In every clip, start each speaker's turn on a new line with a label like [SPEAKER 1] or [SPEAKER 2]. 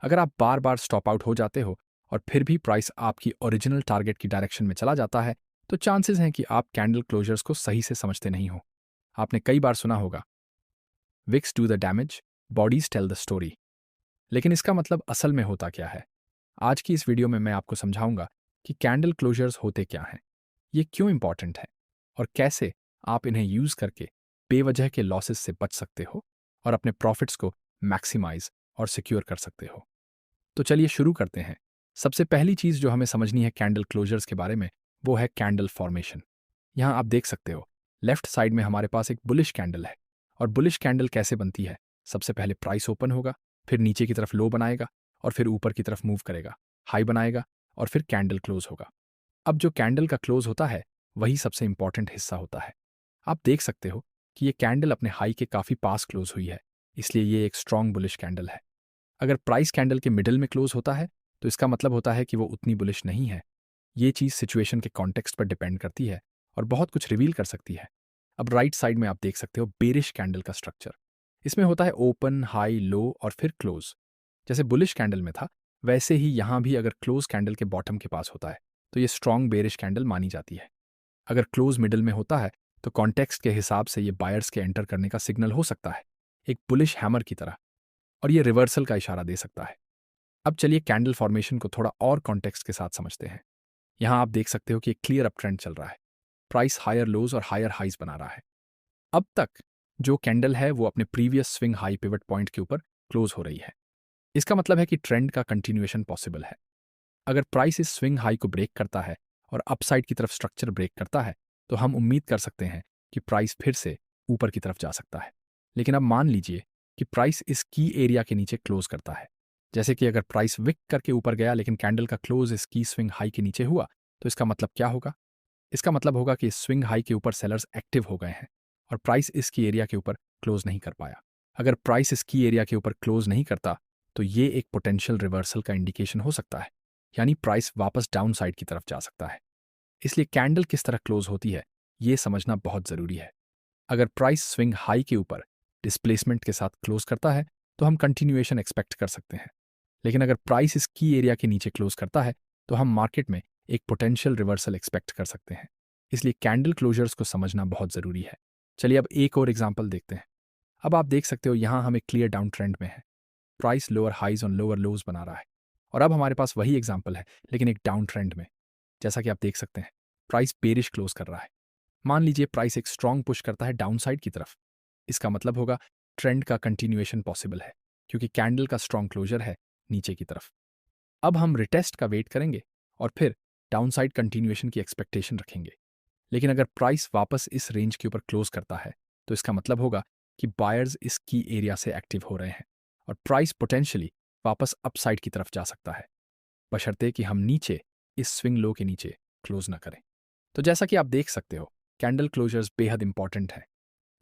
[SPEAKER 1] अगर आप बार बार stop out हो जाते हो और फिर भी प्राइस आपकी ओरिजिनल टारगेट की डायरेक्शन में चला जाता है, तो चांसेस हैं कि आप कैंडल क्लोजर्स को सही से समझते नहीं हो। आपने कई बार सुना होगा, wicks do the damage, bodies tell the story. लेकिन इसका मतलब असल में होता क्या है? आज की इस वीडियो में मैं आपको समझाऊंगा कि कैंडल क्लोजर्स होते क्या हैं, ये क्यों इंपॉर्टेंट है और कैसे आप इन्हें यूज करके बेवजह के लॉसेस से बच सकते हो और अपने प्रॉफिट्स को मैक्सिमाइज और सिक्योर कर सकते हो। तो चलिए शुरू करते हैं। सबसे पहली चीज जो हमें समझनी है कैंडल क्लोजर्स के बारे में, वो है कैंडल फॉर्मेशन। यहाँ आप देख सकते हो, लेफ्ट साइड में हमारे पास एक बुलिश कैंडल है। और बुलिश कैंडल कैसे बनती है? सबसे पहले प्राइस ओपन होगा, फिर नीचे की तरफ लो बनाएगा और फिर ऊपर की तरफ मूव करेगा, हाई बनाएगा और फिर कैंडल क्लोज होगा। अब जो कैंडल का क्लोज होता है वही सबसे इंपॉर्टेंट हिस्सा होता है। आप देख सकते हो कि ये कैंडल अपने हाई के काफी पास क्लोज हुई है, इसलिए ये एक स्ट्रॉन्ग बुलिश कैंडल है। अगर प्राइस कैंडल के मिडिल में क्लोज होता है तो इसका मतलब होता है कि वो उतनी बुलिश नहीं है। ये चीज सिचुएशन के कॉन्टेक्स्ट पर डिपेंड करती है और बहुत कुछ रिवील कर सकती है। अब राइट साइड में आप देख सकते हो बेरिश कैंडल का स्ट्रक्चर। इसमें होता है ओपन, हाई, लो और फिर क्लोज। जैसे बुलिश कैंडल में था, वैसे ही यहां भी अगर क्लोज कैंडल के बॉटम के पास होता है तो ये स्ट्रॉन्ग बेरिश कैंडल मानी जाती है। अगर क्लोज मिडिल में होता है तो कॉन्टेक्स्ट के हिसाब से ये बायर्स के एंटर करने का सिग्नल हो सकता है, एक बुलिश हैमर की तरह, और ये रिवर्सल का इशारा दे सकता है। अब चलिए कैंडल फॉर्मेशन को थोड़ा और कॉन्टेक्स्ट के साथ समझते हैं। यहां आप देख सकते हो कि एक क्लियर अप ट्रेंड चल रहा है। प्राइस हायर लोज और हायर हाइज बना रहा है। अब तक जो कैंडल है वो अपने previous swing high pivot point के ऊपर क्लोज हो रही है। इसका मतलब है कि ट्रेंड का कंटिन्यूएशन पॉसिबल है। अगर प्राइस इस स्विंग हाई को ब्रेक करता है और अपसाइड की तरफ स्ट्रक्चर ब्रेक करता है तो हम उम्मीद कर सकते हैं कि प्राइस फिर से ऊपर की तरफ जा सकता है। लेकिन अब मान लीजिए कि प्राइस इस की एरिया के नीचे क्लोज करता है। जैसे कि अगर प्राइस विक करके ऊपर गया लेकिन कैंडल का क्लोज इस की स्विंग हाई के नीचे हुआ, तो इसका मतलब क्या होगा? इसका मतलब होगा कि इस स्विंग हाई के ऊपर सेलर्स एक्टिव हो गए हैं और प्राइस इसकी एरिया के ऊपर क्लोज नहीं कर पाया। अगर प्राइस इसकी एरिया के ऊपर क्लोज नहीं करता तो ये एक पोटेंशियल रिवर्सल का इंडिकेशन हो सकता है, यानी प्राइस वापस डाउन साइड की तरफ जा सकता है। इसलिए कैंडल किस तरह क्लोज होती है ये समझना बहुत जरूरी है। अगर प्राइस स्विंग हाई के ऊपर डिस्प्लेसमेंट के साथ क्लोज करता है तो हम कंटिन्यूएशन एक्सपेक्ट कर सकते हैं। लेकिन अगर प्राइस इस की एरिया के नीचे क्लोज करता है तो हम मार्केट में एक पोटेंशियल रिवर्सल एक्सपेक्ट कर सकते हैं। इसलिए कैंडल क्लोजर्स को समझना बहुत जरूरी है। चलिए अब एक और एग्जांपल देखते हैं। अब आप देख सकते हो यहां हम एक क्लियर डाउन ट्रेंड में है। प्राइस लोअर हाइज और लोअर लोज बना रहा है। और अब हमारे पास वही एग्जांपल है लेकिन एक डाउन ट्रेंड में। जैसा कि आप देख सकते हैं, प्राइस बेरिश क्लोज कर रहा है। मान लीजिए प्राइस एक स्ट्रॉन्ग पुश करता है डाउन साइड की तरफ। इसका मतलब होगा ट्रेंड का कंटिन्यूएशन पॉसिबल है, क्योंकि कैंडल का स्ट्रॉन्ग क्लोजर है नीचे की तरफ। अब हम रिटेस्ट का वेट करेंगे और फिर डाउनसाइड कंटिन्यूएशन की एक्सपेक्टेशन रखेंगे। लेकिन अगर प्राइस वापस इस रेंज के ऊपर क्लोज करता है तो इसका मतलब होगा कि बायर्स इस की एरिया से एक्टिव हो रहे हैं और प्राइस पोटेंशियली वापस अपसाइड की तरफ जा सकता है, बशर्ते कि हम नीचे इस स्विंग लो के नीचे क्लोज ना करें। तो जैसा कि आप देख सकते हो, कैंडल क्लोजर्स बेहद इंपॉर्टेंट है।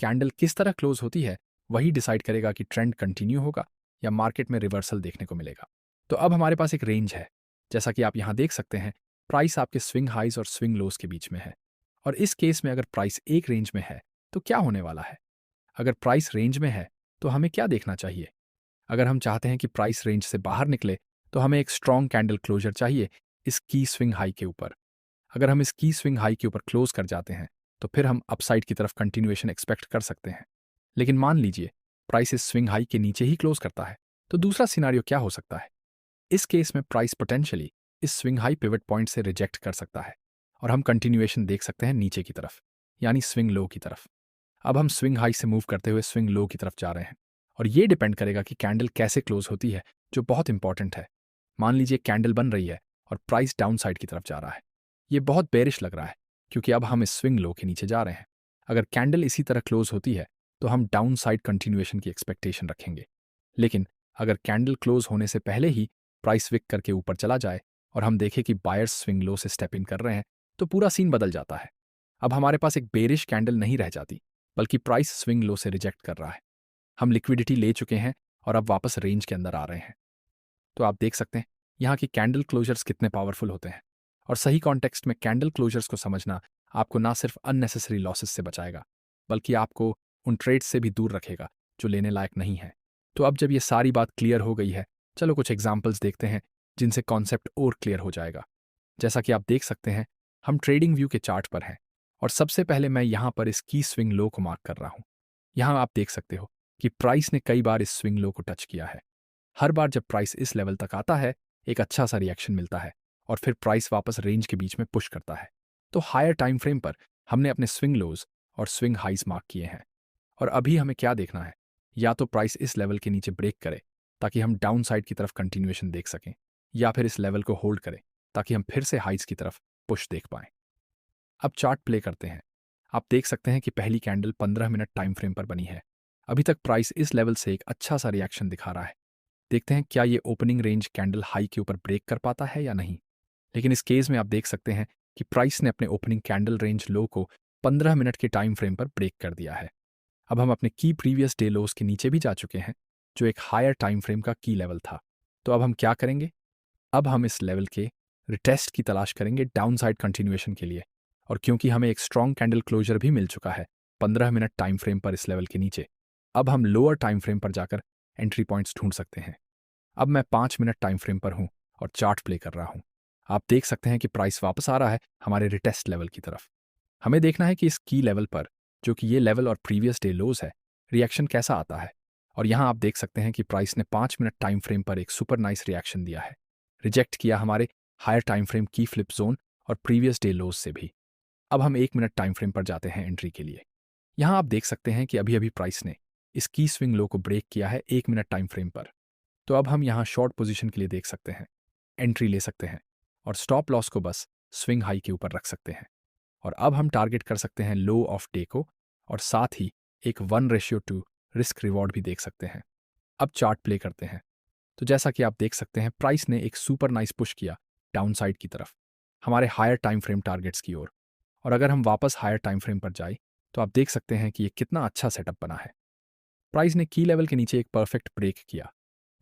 [SPEAKER 1] कैंडल किस तरह क्लोज होती है वही डिसाइड करेगा कि ट्रेंड कंटिन्यू होगा या मार्केट में रिवर्सल देखने को मिलेगा। तो अब हमारे पास एक रेंज है। जैसा कि आप यहां देख सकते हैं, प्राइस आपके स्विंग हाइज और स्विंग लोस के बीच में है। और इस केस में अगर प्राइस एक रेंज में है तो क्या होने वाला है? अगर प्राइस रेंज में है तो हमें क्या देखना चाहिए? अगर हम चाहते हैं कि प्राइस रेंज से बाहर निकले तो हमें एक स्ट्रॉन्ग कैंडल क्लोजर चाहिए इस की स्विंग हाई के ऊपर। अगर हम इस की स्विंग हाई के ऊपर क्लोज कर जाते हैं तो फिर हम अपसाइड की तरफ कंटिन्यूएशन एक्सपेक्ट कर सकते हैं। लेकिन मान लीजिए प्राइस इस स्विंग हाई के नीचे ही क्लोज करता है, तो दूसरा सिनारियो क्या हो सकता है? इस केस में प्राइस पोटेंशियली इस स्विंग हाई पिवट पॉइंट से रिजेक्ट कर सकता है और हम कंटिन्यूएशन देख सकते हैं नीचे की तरफ, यानी स्विंग लो की तरफ। अब हम स्विंग हाई से मूव करते हुए स्विंग लो की तरफ जा रहे हैं और ये डिपेंड करेगा कि कैंडल कैसे क्लोज होती है, जो बहुत इंपॉर्टेंट है। मान लीजिए कैंडल बन रही है और प्राइस डाउन साइड की तरफ जा रहा है। ये बहुत बेरिश लग रहा है क्योंकि अब हम इस स्विंग लो के नीचे जा रहे हैं। अगर कैंडल इसी तरह क्लोज होती है तो हम डाउन साइड कंटिन्यूएशन की एक्सपेक्टेशन रखेंगे। लेकिन अगर कैंडल क्लोज होने से पहले ही प्राइस विक करके ऊपर चला जाए और हम देखें कि बायर्स स्विंग लो से स्टेप इन कर रहे हैं, तो पूरा सीन बदल जाता है। अब हमारे पास एक बेरिश कैंडल नहीं रह जाती, बल्कि प्राइस स्विंग लो से रिजेक्ट कर रहा है। हम लिक्विडिटी ले चुके हैं और अब वापस रेंज के अंदर आ रहे हैं। तो आप देख सकते हैं यहाँ की कैंडल क्लोजर्स कितने पावरफुल होते हैं। और सही कॉन्टेक्स्ट में कैंडल क्लोजर्स को समझना आपको ना सिर्फ अननेसेसरी लॉसेस से बचाएगा, बल्कि आपको उन ट्रेड्स से भी दूर रखेगा जो लेने लायक नहीं है। तो अब जब ये सारी बात क्लियर हो गई है, चलो कुछ एग्जाम्पल्स देखते हैं जिनसे कॉन्सेप्ट और क्लियर हो जाएगा। जैसा कि आप देख सकते हैं, हम ट्रेडिंग व्यू के चार्ट पर हैं और सबसे पहले मैं यहाँ पर इस की स्विंग लो को मार्क कर रहा हूँ। यहाँ आप देख सकते हो कि प्राइस ने कई बार इस स्विंग लो को टच किया है। हर बार जब प्राइस इस लेवल तक आता है, एक अच्छा सा रिएक्शन मिलता है और फिर प्राइस वापस रेंज के बीच में पुश करता है। तो हायर टाइम फ्रेम पर हमने अपने स्विंग लोज और स्विंग हाइज मार्क किए हैं और अभी हमें क्या देखना है, या तो प्राइस इस लेवल के नीचे ब्रेक करे ताकि हम डाउन साइड की तरफ कंटिन्यूएशन देख सकें, या फिर इस लेवल को होल्ड करे ताकि हम फिर से हाइज की तरफ पुश देख पाएं। अब चार्ट प्ले करते हैं। आप देख सकते हैं कि पहली कैंडल 15 मिनट टाइम फ्रेम पर बनी है। अभी तक प्राइस इस लेवल से एक अच्छा सा रिएक्शन दिखा रहा है। देखते हैं क्या ये ओपनिंग रेंज कैंडल हाई के ऊपर ब्रेक कर पाता है या नहीं। लेकिन इस केस में आप देख सकते हैं कि प्राइस ने अपने ओपनिंग कैंडल रेंज लो को 15 मिनट के टाइम फ्रेम पर ब्रेक कर दिया है। अब हम अपने की प्रीवियस डे लोस के नीचे भी जा चुके हैं, जो एक हायर टाइम फ्रेम का की लेवल था। तो अब हम क्या करेंगे? अब हम इस लेवल के रिटेस्ट की तलाश करेंगे डाउन साइड कंटिन्यूएशन के लिए। और क्योंकि हमें एक स्ट्रॉन्ग कैंडल क्लोजर भी मिल चुका है 15 मिनट टाइम फ्रेम पर इस लेवल के नीचे, अब हम लोअर टाइम फ्रेम पर जाकर एंट्री पॉइंट्स ढूंढ सकते हैं। अब मैं 5 मिनट टाइम फ्रेम पर हूं और चार्ट प्ले कर रहा हूं। आप देख सकते हैं कि प्राइस वापस आ रहा है हमारे रिटेस्ट लेवल की तरफ। हमें देखना है कि इस की लेवल पर, जो कि ये लेवल और प्रीवियस डे लोज है, रिएक्शन कैसा आता है। और यहां आप देख सकते हैं कि प्राइस ने 5 मिनट टाइम फ्रेम पर एक सुपर नाइस रिएक्शन दिया है। रिजेक्ट किया हमारे हायर टाइम फ्रेम की फ्लिप जोन और प्रीवियस डे लोज से भी। अब हम 1 मिनट टाइम फ्रेम पर जाते हैं एंट्री के लिए। यहां आप देख सकते हैं कि अभी अभी प्राइस ने इस की स्विंग लो को ब्रेक किया है 1 मिनट टाइम फ्रेम पर। तो अब हम यहां शॉर्ट पोजीशन के लिए देख सकते हैं, एंट्री ले सकते हैं और स्टॉप लॉस को बस स्विंग हाई के ऊपर रख सकते हैं। और अब हम टारगेट कर सकते हैं लो ऑफ डे को, और साथ ही एक 1:2 रिस्क रिवॉर्ड भी देख सकते हैं। अब चार्ट प्ले करते हैं। तो जैसा कि आप देख सकते हैं, प्राइस ने एक सुपर नाइस पुश किया डाउन साइड की तरफ हमारे हायर टाइम फ्रेम टारगेट्स की ओर। और अगर हम वापस हायर टाइम फ्रेम पर जाए तो आप देख सकते हैं कि ये कितना अच्छा सेटअप बना है। प्राइस ने की लेवल के नीचे एक परफेक्ट ब्रेक किया।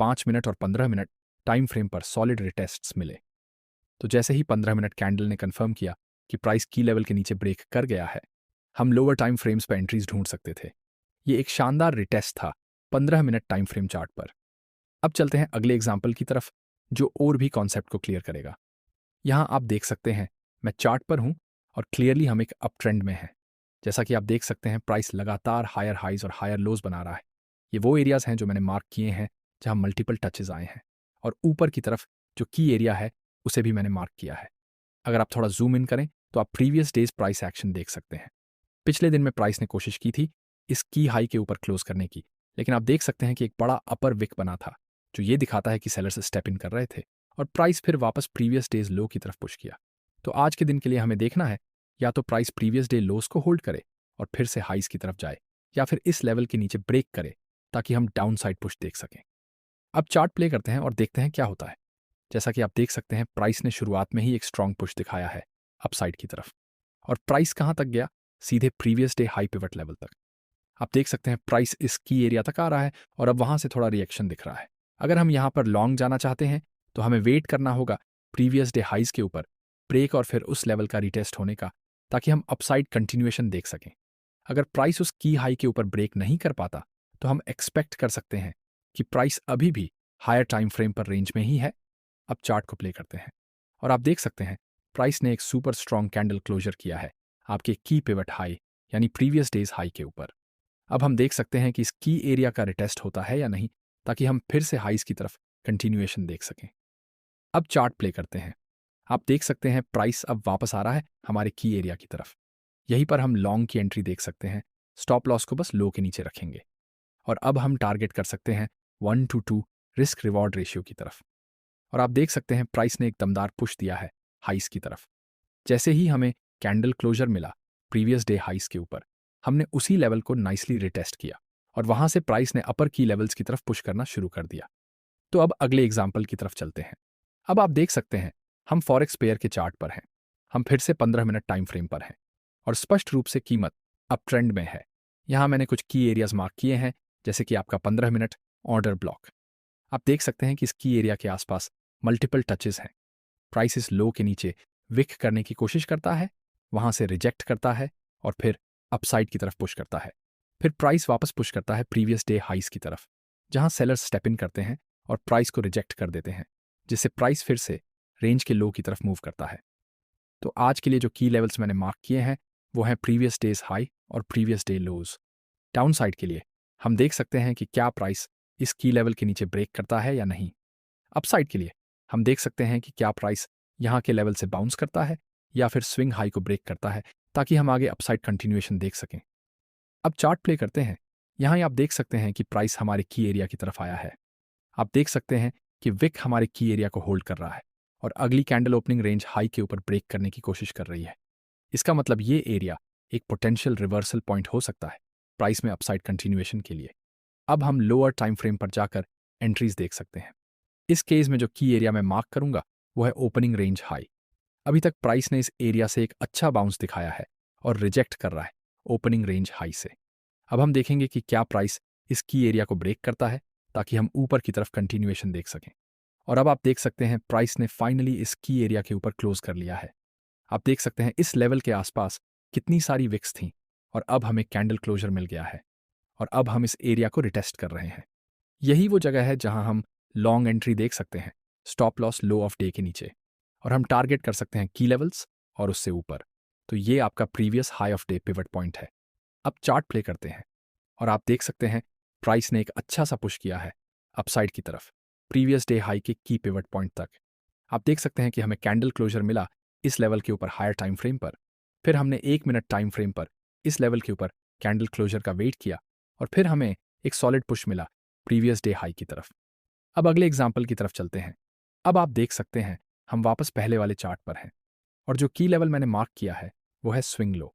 [SPEAKER 1] 5 मिनट और 15 मिनट टाइम फ्रेम पर सॉलिड रिटेस्ट्स मिले। तो जैसे ही 15 मिनट कैंडल ने कंफर्म किया कि प्राइस की लेवल के नीचे ब्रेक कर गया है, हम लोअर टाइम फ्रेम्स पर एंट्रीज ढूंढ सकते थे। ये एक शानदार रिटेस्ट था 15 मिनट टाइम फ्रेम चार्ट पर। अब चलते हैं अगले एग्जाम्पल की तरफ, जो और भी कॉन्सेप्ट को क्लियर करेगा। यहां आप देख सकते हैं मैं चार्ट पर हूं और क्लियरली हम एक अप ट्रेंड में हैं। जैसा कि आप देख सकते हैं, प्राइस लगातार हायर हाइज और हायर लोज बना रहा है। ये वो एरियाज हैं जो मैंने मार्क किए हैं जहां मल्टीपल टचेज आए हैं, और ऊपर की तरफ जो की एरिया है उसे भी मैंने मार्क किया है। अगर आप थोड़ा जूम इन करें तो आप प्रीवियस डेज प्राइस एक्शन देख सकते हैं। पिछले दिन में प्राइस ने कोशिश की थी इस की हाई के ऊपर क्लोज करने की, लेकिन आप देख सकते हैं कि एक बड़ा अपर विक बना था, जो ये दिखाता है कि सेलर्स स्टेप इन कर रहे थे और प्राइस फिर वापस प्रीवियस डेज लो की तरफ पुश किया। तो आज के दिन के लिए हमें देखना है, या तो प्राइस प्रीवियस डे लोस को होल्ड करे और फिर से हाइज की तरफ जाए, या फिर इस लेवल के नीचे ब्रेक करे ताकि हम डाउन साइड पुश देख सकें। अब चार्ट प्ले करते हैं और देखते हैं क्या होता है। जैसा कि आप देख सकते हैं, प्राइस ने शुरुआत में ही एक स्ट्रॉन्ग पुश दिखाया है अपसाइड की तरफ, और प्राइस कहां तक गया? सीधे previous day high pivot level तक। आप देख सकते हैं प्राइस इस की एरिया तक आ रहा है और अब वहां से थोड़ा रिएक्शन दिख रहा है। अगर हम यहां पर लॉन्ग जाना चाहते हैं तो हमें वेट करना होगा प्रीवियस डे हाइज के ऊपर ब्रेक और फिर उस लेवल का रिटेस्ट होने का, ताकि हम अपसाइड कंटिन्यूएशन देख सकें। अगर प्राइस उस की हाई के ऊपर ब्रेक नहीं कर पाता तो हम एक्सपेक्ट कर सकते हैं कि प्राइस अभी भी हायर टाइम फ्रेम पर रेंज में ही है। अब चार्ट को प्ले करते हैं और आप देख सकते हैं प्राइस ने एक सुपर स्ट्रॉन्ग कैंडल क्लोजर किया है आपके की पिवट हाई यानी प्रीवियस डेज हाई के ऊपर। अब हम देख सकते हैं कि इस की एरिया का रिटेस्ट होता है या नहीं, ताकि हम फिर से हाइज की तरफ कंटिन्यूएशन देख सकें। अब चार्ट प्ले करते हैं। आप देख सकते हैं प्राइस अब वापस आ रहा है हमारे की एरिया की तरफ। यहीं पर हम लॉन्ग की एंट्री देख सकते हैं। स्टॉप लॉस को बस लो के नीचे रखेंगे और अब हम टारगेट कर सकते हैं 1:2 रिस्क रिवॉर्ड रेशियो की तरफ। और आप देख सकते हैं प्राइस ने एक दमदार पुश दिया है हाइस की तरफ। जैसे ही हमें कैंडल क्लोजर मिला प्रीवियस डे हाइस के ऊपर, हमने उसी लेवल को नाइसली रिटेस्ट किया और वहां से प्राइस ने अपर की लेवल्स की तरफ पुश करना शुरू कर दिया। तो अब अगले एग्जाम्पल की तरफ चलते हैं। अब आप देख सकते हैं हम फॉरेक्स पेयर के चार्ट पर हैं। हम फिर से 15 मिनट टाइम फ्रेम पर हैं और स्पष्ट रूप से कीमत अप ट्रेंड में है। यहां मैंने कुछ की एरियाज मार्क किए हैं, जैसे कि आपका 15 मिनट ऑर्डर ब्लॉक। आप देख सकते हैं कि इस की एरिया के आसपास मल्टीपल टचेस हैं। प्राइस इस लो के नीचे विक करने की कोशिश करता है, वहां से रिजेक्ट करता है और फिर अपसाइड की तरफ पुश करता है। फिर प्राइस वापस पुश करता है प्रीवियस डे हाइस की तरफ, जहां सेलर्स स्टेप इन करते हैं और प्राइस को रिजेक्ट कर देते हैं, जिससे प्राइस फिर से रेंज के लो की तरफ मूव करता है। तो आज के लिए जो की लेवल्स मैंने मार्क किए हैं वो हैं प्रीवियस डेज हाई और प्रीवियस डे लोज। डाउन साइड के लिए हम देख सकते हैं कि क्या प्राइस इस की लेवल के नीचे ब्रेक करता है या नहीं। अपसाइड के लिए हम देख सकते हैं कि क्या प्राइस यहाँ के लेवल से बाउंस करता है या फिर स्विंग हाई को ब्रेक करता है, ताकि हम आगे अपसाइड कंटिन्यूएशन देख सकें। अब चार्ट प्ले करते हैं। यहाँ आप देख सकते हैं कि प्राइस हमारे की एरिया की तरफ आया है। आप देख सकते हैं कि विक हमारे की एरिया को होल्ड कर रहा है और अगली कैंडल ओपनिंग रेंज हाई के ऊपर ब्रेक करने की कोशिश कर रही है। इसका मतलब ये एरिया एक पोटेंशियल रिवर्सल पॉइंट हो सकता है प्राइस में अपसाइड कंटिन्यूएशन के लिए। अब हम लोअर टाइम फ्रेम पर जाकर एंट्रीज देख सकते हैं। इस केस में जो की एरिया मैं मार्क करूंगा वो है ओपनिंग रेंज हाई। अभी तक प्राइस ने इस एरिया से एक अच्छा बाउंस दिखाया है और रिजेक्ट कर रहा है ओपनिंग रेंज हाई से। अब हम देखेंगे कि क्या प्राइस इस की एरिया को ब्रेक करता है, ताकि हम ऊपर की तरफ कंटिन्यूएशन देख सकें। और अब आप देख सकते हैं प्राइस ने फाइनली इस की एरिया के ऊपर क्लोज कर लिया है। आप देख सकते हैं इस लेवल के आसपास कितनी सारी विक्स थीं और अब हमें कैंडल क्लोजर मिल गया है और अब हम इस एरिया को रिटेस्ट कर रहे हैं। यही वो जगह है जहां हम लॉन्ग एंट्री देख सकते हैं stop loss low of day के नीचे, और हम टारगेट कर सकते हैं की लेवल्स और उससे ऊपर। तो ये आपका previous high of day pivot point है। अब चार्ट प्ले करते हैं और आप देख सकते हैं प्राइस ने एक अच्छा सा पुश किया है अपसाइड की तरफ प्रीवियस डे हाई के की पिवट पॉइंट तक। आप देख सकते हैं कि हमें कैंडल क्लोजर मिला इस लेवल के ऊपर हायर टाइम फ्रेम पर, फिर हमने 1 मिनट टाइम फ्रेम पर इस लेवल के ऊपर कैंडल क्लोजर का वेट किया और फिर हमें एक सॉलिड पुश मिला प्रीवियस डे हाई की तरफ। अब अगले एग्जाम्पल की तरफ चलते हैं। अब आप देख सकते हैं हम वापस पहले वाले चार्ट पर हैं और जो की लेवल मैंने मार्क किया है वो है स्विंग लो।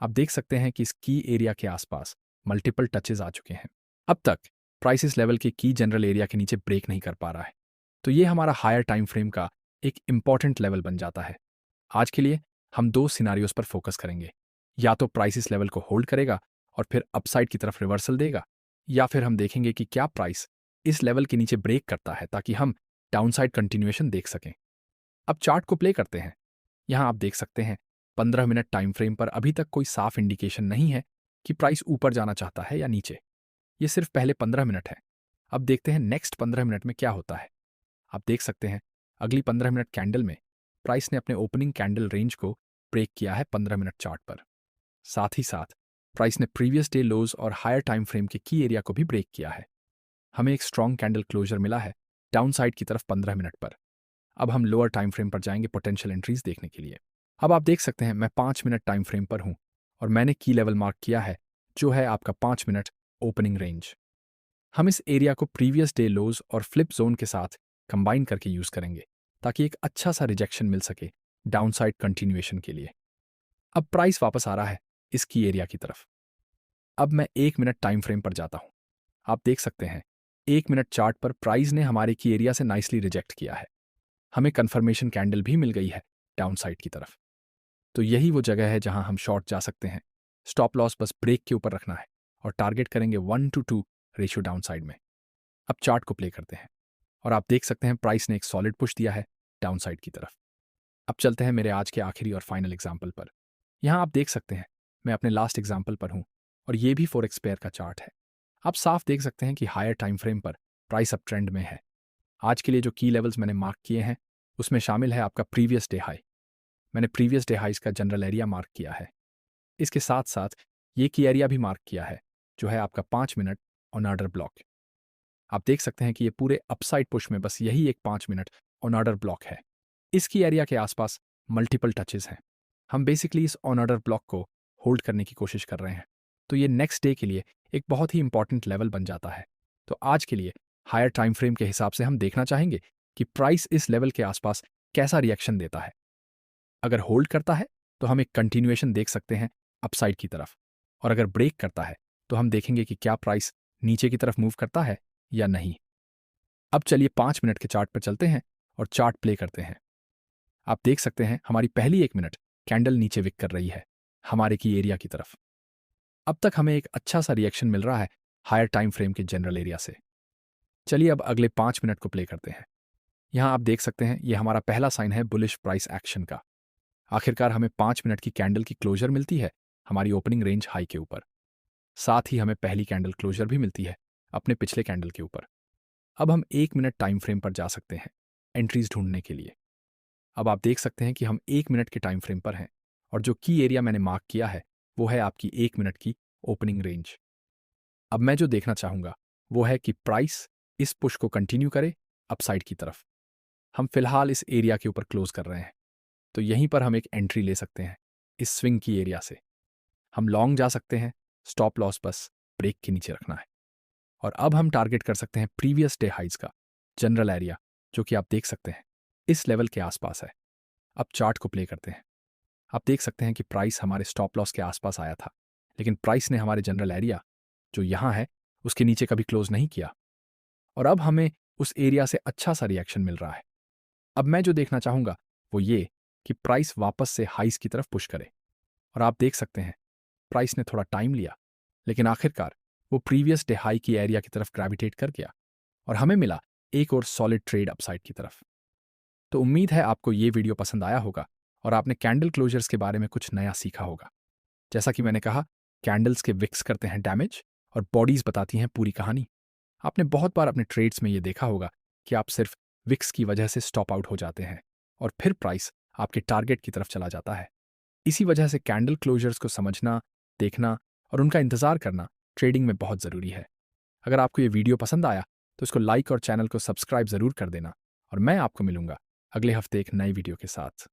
[SPEAKER 1] आप देख सकते हैं कि इस की एरिया के आसपास मल्टीपल टचेज आ चुके हैं। अब तक प्राइस इस लेवल के की जनरल एरिया के नीचे ब्रेक नहीं कर पा रहा है, तो ये हमारा हायर टाइम फ्रेम का एक इंपॉर्टेंट लेवल बन जाता है। आज के लिए हम दो सिनारियोस पर फोकस करेंगे। या तो प्राइस इस लेवल को होल्ड करेगा और फिर अपसाइड की तरफ रिवर्सल देगा, या फिर हम देखेंगे कि क्या प्राइस इस लेवल के नीचे ब्रेक करता है ताकि हम डाउनसाइड कंटिन्यूएशन देख सकें। अब चार्ट को प्ले करते हैं। यहाँ आप देख सकते हैं 15 मिनट टाइम फ्रेम पर अभी तक कोई साफ इंडिकेशन नहीं है कि प्राइस ऊपर जाना चाहता है या नीचे। ये सिर्फ पहले 15 मिनट है। अब देखते हैं नेक्स्ट 15 मिनट में क्या होता है। आप देख सकते हैं अगली 15 मिनट कैंडल में प्राइस ने अपने ओपनिंग कैंडल रेंज को ब्रेक किया है 15 मिनट चार्ट पर। साथ ही साथ प्राइस ने प्रीवियस डे लोज और हायर टाइम फ्रेम के की एरिया को भी ब्रेक किया है। हमें एक स्ट्रॉन्ग कैंडल क्लोजर मिला है डाउन साइड की तरफ 15 मिनट पर। अब हम लोअर टाइम फ्रेम पर जाएंगे पोटेंशियल एंट्रीज देखने के लिए। अब आप देख सकते हैं मैं 5 मिनट टाइम फ्रेम पर हूं और मैंने की लेवल मार्क किया है जो है आपका 5 मिनट ओपनिंग रेंज। हम इस एरिया को प्रीवियस डे लोज और फ्लिप जोन के साथ कंबाइन करके यूज करेंगे ताकि एक अच्छा सा रिजेक्शन मिल सके डाउनसाइड कंटिन्यूएशन के लिए। अब प्राइस वापस आ रहा है इस की एरिया की तरफ। अब मैं 1 मिनट टाइम फ्रेम पर जाता हूं। आप देख सकते हैं 1 मिनट चार्ट पर प्राइस ने हमारे की एरिया से नाइसली रिजेक्ट किया है। हमें कंफर्मेशन कैंडल भी मिल गई है डाउनसाइड की तरफ। तो यही वो जगह है जहां हम शॉर्ट जा सकते हैं। स्टॉप लॉस बस ब्रेक के ऊपर रखना है और टारगेट करेंगे 1:2 रेशियो डाउनसाइड में। अब चार्ट को प्ले करते हैं और आप देख सकते हैं प्राइस ने एक सॉलिड पुश दिया है डाउनसाइड की तरफ। अब चलते हैं मेरे आज के आखिरी और फाइनल एग्जाम्पल पर। यहाँ आप देख सकते हैं मैं अपने लास्ट एग्जाम्पल पर हूँ और ये भी फॉरेक्स पेयर का चार्ट है। आप साफ देख सकते हैं कि हायर टाइम फ्रेम पर प्राइस अप ट्रेंड में है। आज के लिए जो की लेवल्स मैंने मार्क किए हैं उसमें शामिल है आपका प्रीवियस डे हाई। मैंने प्रीवियस डे हाइज का जनरल एरिया मार्क किया है। इसके साथ साथ ये की एरिया भी मार्क किया है जो है आपका 5 मिनट ऑन ऑर्डर ब्लॉक। आप देख सकते हैं कि ये पूरे अपसाइड पुश में बस यही एक 5 मिनट ऑन ऑर्डर ब्लॉक है। इसकी एरिया के आसपास मल्टीपल टचेज हैं। हम बेसिकली इस ऑन ऑर्डर ब्लॉक को होल्ड करने की कोशिश कर रहे हैं, तो ये नेक्स्ट डे के लिए एक बहुत ही इंपॉर्टेंट लेवल बन जाता है। तो आज के लिए हायर टाइम फ्रेम के हिसाब से हम देखना चाहेंगे कि प्राइस इस लेवल के आसपास कैसा रिएक्शन देता है। अगर होल्ड करता है तो हम एक कंटिन्यूएशन देख सकते हैं अपसाइड की तरफ, और अगर ब्रेक करता है तो हम देखेंगे कि क्या प्राइस नीचे की तरफ मूव करता है या नहीं। अब चलिए 5 मिनट के चार्ट पर चलते हैं और चार्ट प्ले करते हैं। आप देख सकते हैं हमारी पहली 1 मिनट कैंडल नीचे विक कर रही है हमारे की एरिया की तरफ। अब तक हमें एक अच्छा सा रिएक्शन मिल रहा है हायर टाइम फ्रेम के जनरल एरिया से। चलिए अब अगले 5 मिनट को प्ले करते हैं। यहाँ आप देख सकते हैं ये हमारा पहला साइन है बुलिश प्राइस एक्शन का। आखिरकार हमें 5 मिनट की कैंडल की क्लोजर मिलती है हमारी ओपनिंग रेंज हाई के ऊपर। साथ ही हमें पहली कैंडल क्लोजर भी मिलती है अपने पिछले कैंडल के ऊपर। अब हम 1 मिनट टाइम फ्रेम पर जा सकते हैं एंट्रीज ढूंढने के लिए। अब आप देख सकते हैं कि हम 1 मिनट के टाइम फ्रेम पर हैं और जो की एरिया मैंने मार्क किया है वो है आपकी 1 मिनट की ओपनिंग रेंज। अब मैं जो देखना चाहूंगा वो है कि प्राइस इस पुश को कंटिन्यू करे अपसाइड की तरफ। हम फिलहाल इस एरिया के ऊपर क्लोज कर रहे हैं, तो यहीं पर हम एक एंट्री ले सकते हैं इस स्विंग की एरिया से। हम लॉन्ग जा सकते हैं, स्टॉप लॉस बस ब्रेक के नीचे रखना है। और अब हम टारगेट कर सकते हैं प्रीवियस डे हाइज का जनरल एरिया, जो कि आप देख सकते हैं इस लेवल के आसपास है। अब चार्ट को प्ले करते हैं। आप देख सकते हैं कि प्राइस हमारे स्टॉप लॉस के आसपास आया था, लेकिन प्राइस ने हमारे जनरल एरिया जो यहाँ है उसके नीचे कभी क्लोज नहीं किया, और अब हमें उस एरिया से अच्छा सा रिएक्शन मिल रहा है। अब मैं जो देखना चाहूंगा वो ये कि प्राइस वापस से हाइस की तरफ पुश करे। और आप देख सकते हैं प्राइस ने थोड़ा टाइम लिया, लेकिन आखिरकार वो प्रीवियस डे हाई की एरिया की तरफ ग्रेविटेट कर गया और हमें मिला एक और सॉलिड ट्रेड अपसाइड की तरफ। तो उम्मीद है आपको ये वीडियो पसंद आया होगा और आपने कैंडल क्लोजर्स के बारे में कुछ नया सीखा होगा। जैसा कि मैंने कहा, कैंडल्स के विक्स करते हैं डैमेज और बॉडीज बताती हैं पूरी कहानी। आपने बहुत बार अपने ट्रेड्स में ये देखा होगा कि आप सिर्फ विक्स की वजह से स्टॉप आउट हो जाते हैं और फिर प्राइस आपके टारगेट की तरफ चला जाता है। इसी वजह से कैंडल क्लोजर्स को समझना, देखना और उनका इंतजार करना ट्रेडिंग में बहुत ज़रूरी है। अगर आपको ये वीडियो पसंद आया तो इसको लाइक और चैनल को सब्सक्राइब ज़रूर कर देना, और मैं आपको मिलूंगा अगले हफ्ते एक नई वीडियो के साथ।